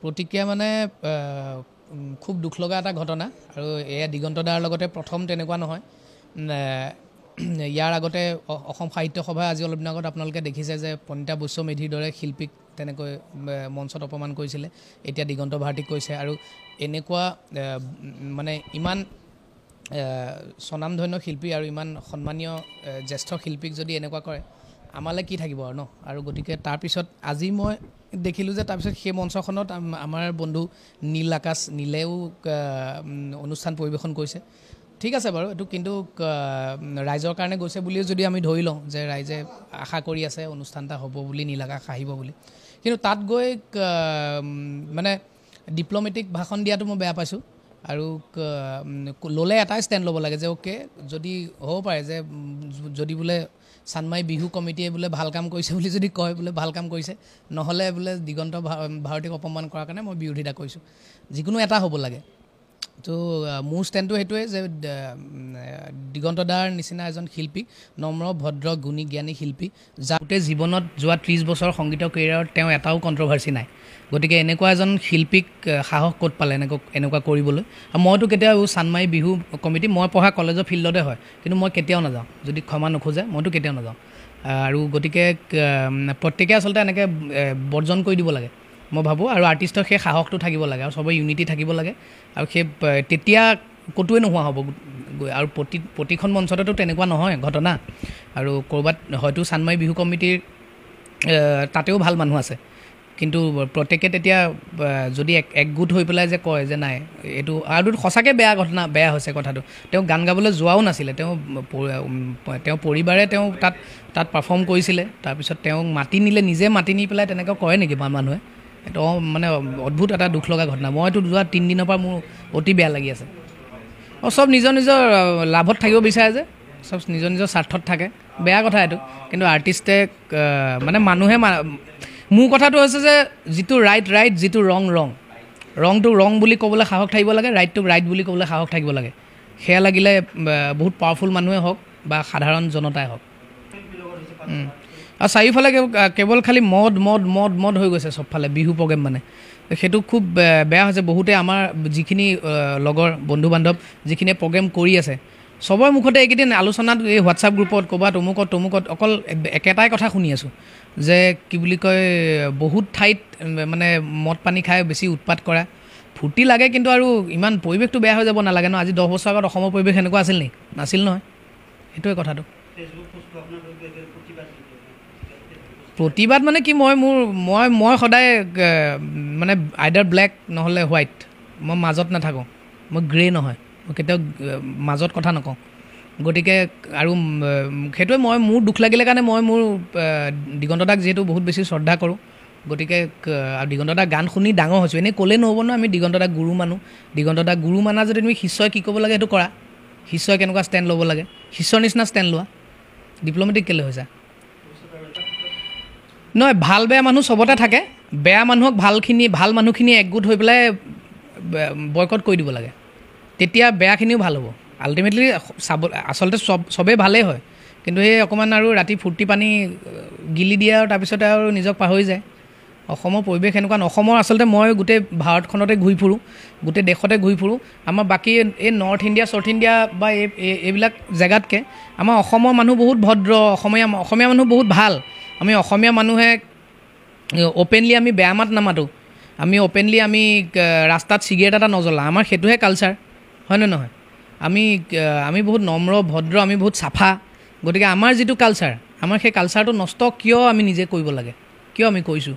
প্ৰতিক্ৰিয়া মানে খুব দুখ লগা এটা ঘটনা আৰু এয়া দিগন্ত দাৰ লগতে প্ৰথম তেনেকুৱা নহয় ইয়াৰ আগতে অসম সাহিত্য সভা আজি অলপ দিন আগত আপোনালোকে দেখিছে যে পণ্ডিতা বৈশ্য মেধিৰ দৰে শিল্পীক তেনেকৈ মঞ্চত অপমান কৰিছিলে এতিয়া দিগন্ত ভাৰতীক কৈছে আৰু এনেকুৱা মানে ইমান স্বনামধন্য শিল্পী আৰু ইমান সন্মানীয় জ্যেষ্ঠ শিল্পীক যদি এনেকুৱা কৰে আমালৈ কি থাকিব আৰু ন আৰু গতিকে তাৰপিছত আজি মই দেখিলোঁ যে তাৰপিছত সেই মঞ্চখনত আমাৰ বন্ধু নীল আকাশ নীলেও অনুষ্ঠান পৰিৱেশন কৰিছে ঠিক আছে বাৰু এইটো কিন্তু ৰাইজৰ কাৰণে গৈছে বুলিও যদি আমি ধৰি লওঁ যে ৰাইজে আশা কৰি আছে অনুষ্ঠান এটা হ'ব বুলি নীল আকাশ আহিব বুলি কিন্তু তাত গৈ মানে ডিপ্ল'মেটিক ভাষণ দিয়াটো মই বেয়া পাইছোঁ আৰু ল'লে এটাই ষ্টেণ্ড ল'ব লাগে যে অ'কে যদি হ'ব পাৰে যে যদি বোলে চানমাই বিহু কমিটিয়ে বোলে ভাল কাম কৰিছে বুলি যদি কয় বোলে ভাল কাম কৰিছে নহ'লে বোলে দিগন্ত ভাৰতীক অপমান কৰাৰ কাৰণে মই বিৰোধিতা কৰিছোঁ যিকোনো এটা হ'ব লাগে তো মোৰ ষ্টেণ্ডটো সেইটোৱে যে দিগন্ত দাৰ নিচিনা এজন শিল্পী নম্ৰ ভদ্ৰ গুণী জ্ঞানী শিল্পী যাতে জীৱনত যোৱা 30 বছৰ সংগীত কেৰিয়াৰত তেওঁ এটাও কণ্ট্ৰভাৰ্চি নাই গতিকে এনেকুৱা এজন শিল্পীক সাহস ক'ত পালে এনেকুৱা কৰিবলৈ মইতো কেতিয়াও চানমাই বিহু কমিটি মই পঢ়া কলেজৰ ফিল্ডতে হয় কিন্তু মই কেতিয়াও নাযাওঁ যদি ক্ষমা নোখোজে মইতো কেতিয়াও নাযাওঁ আৰু গতিকে প্ৰত্যেকে আচলতে এনেকৈ বৰ্জন কৰি দিব লাগে মই ভাবোঁ আৰু আৰ্টিষ্টৰ সেই সাহসটো থাকিব লাগে আৰু সবেই ইউনিটি থাকিব লাগে আৰু সেই তেতিয়া ক'তোৱে নোহোৱা হ'ব আৰু প্ৰতিখন মঞ্চতেতো তেনেকুৱা নহয় ঘটনা আৰু ক'ৰবাত হয়তো চানমাই বিহু কমিটিৰ তাতেও ভাল মানুহ আছে কিন্তু প্ৰত্যেকে তেতিয়া যদি একগোট হৈ পেলাই যে কয় যে নাই এইটো আৰু সঁচাকৈ বেয়া ঘটনা বেয়া হৈছে কথাটো তেওঁ গান গাবলৈ যোৱাও নাছিলে তেওঁ পৰিবাৰে তেওঁ তাত পাৰফৰ্ম কৰিছিলে তাৰপিছত তেওঁক মাতি নিলে নিজে মাতি নি পেলাই তেনেকৈ কৰে নেকি মানুহে এইটো মানে অদ্ভুত এটা দুখ লগা ঘটনা মইতো যোৱা 3 দিনৰ পৰা মোৰ অতি বেয়া লাগি আছে আৰু চব নিজৰ নিজৰ লাভত থাকিব বিচাৰে যে চব নিজৰ নিজৰ স্বাৰ্থত থাকে বেয়া কথা এইটো কিন্তু আৰ্টিষ্টে মানে মানুহে মোৰ কথাটো হৈছে যে যিটো ৰাইট যিটো ৰংটো ৰং বুলি ক'বলৈ সাহস থাকিব লাগে ৰাইটটোক ৰাইট বুলি ক'বলৈ সাহস থাকিব লাগে সেয়া লাগিলে বহুত পাৱাৰফুল মানুহে হওক বা সাধাৰণ জনতাই হওক আৰু চাৰিওফালে কেৱল খালি মদ হৈ গৈছে চবফালে বিহু প্ৰগ্ৰেম মানে সেইটো খুব বেয়া হৈছে বহুতে আমাৰ যিখিনি লগৰ বন্ধু বান্ধৱ যিখিনিয়ে প্ৰগ্ৰেম কৰি আছে সবৰ মুখতে এইকেইদিন আলোচনাত এই হোৱাটছআপ গ্ৰুপত ক'ৰবাত তমুকত অকল একেটাই কথা শুনি আছোঁ যে কি বুলি কয় বহুত ঠাইত মানে মদ পানী খাই বেছি উৎপাত কৰা ফূৰ্তি লাগে কিন্তু আৰু ইমান পৰিৱেশটো বেয়া হৈ যাব নালাগে ন আজি 10 বছৰ আগত অসমৰ পৰিৱেশ এনেকুৱা আছিল নেকি নাছিল নহয় সেইটোৱে কথাটো প্ৰতিবাদ মানে কি মই সদায় মানে আইডাৰ ব্লেক নহ'লে হোৱাইট মই মাজত নাথাকোঁ মই গ্ৰে নহয় মই কেতিয়াও মাজত কথা নকওঁ গতিকে আৰু সেইটোৱে মোৰ দুখ লাগিলে কাৰণে মই মোৰ দিগন্ত দাক যিহেতু বহুত বেছি শ্ৰদ্ধা কৰোঁ গতিকে আৰু দিগন্ত দাক গান শুনি ডাঙৰ হৈছোঁ এনেই ক'লে নহ'ব ন আমি দিগন্ত দাক গুৰু মানো দিগন্ত দাক গুৰু মানা যদি তুমি শিষ্যই কি ক'ব লাগে সেইটো কৰা শিষ্যই কেনেকুৱা ষ্টেণ্ড ল'ব লাগে শিষ্যৰ নিচিনা ষ্টেণ্ড লোৱা ডিপ্ল'মেটিক কেলৈ হৈছা নহয় ভাল বেয়া মানুহ চবতে থাকে বেয়া মানুহক ভাল মানুহখিনি একগোট হৈ পেলাই বয়কট কৰি দিব লাগে তেতিয়া বেয়াখিনিও ভাল হ'ব আল্টিমেটলি আচলতে চবেই ভালেই হয় কিন্তু সেই অকণমান আৰু ৰাতি ফূৰ্তি পানী গিলি দিয়ে আৰু তাৰপিছতে আৰু নিজক পাহৰি যায় অসমৰ পৰিৱেশ এনেকুৱা অসমৰ আচলতে মই গোটেই ভাৰতখনতে ঘূৰি ফুৰোঁ গোটেই দেশতে ঘূৰি ফুৰোঁ আমাৰ বাকী এই নৰ্থ ইণ্ডিয়া চাউথ ইণ্ডিয়া বা এইবিলাক জেগাতকৈ আমাৰ অসমৰ মানুহ বহুত ভদ্ৰ অসমীয়া মানুহ বহুত ভাল আমি অসমীয়া মানুহে অ'পেনলি আমি বেয়া মাত নামাতোঁ আমি অ'পেনলি আমি ৰাস্তাত চিগাৰেট এটা নজ্বলাওঁ আমাৰ সেইটোহে কালচাৰ হয়নে নহয় আমি বহুত নম্ৰ ভদ্ৰ আমি বহুত চাফা গতিকে আমাৰ যিটো কালচাৰ আমাৰ সেই কালচাৰটো নষ্ট কিয় আমি নিজে কৰিব লাগে কিয় আমি কৰিছোঁ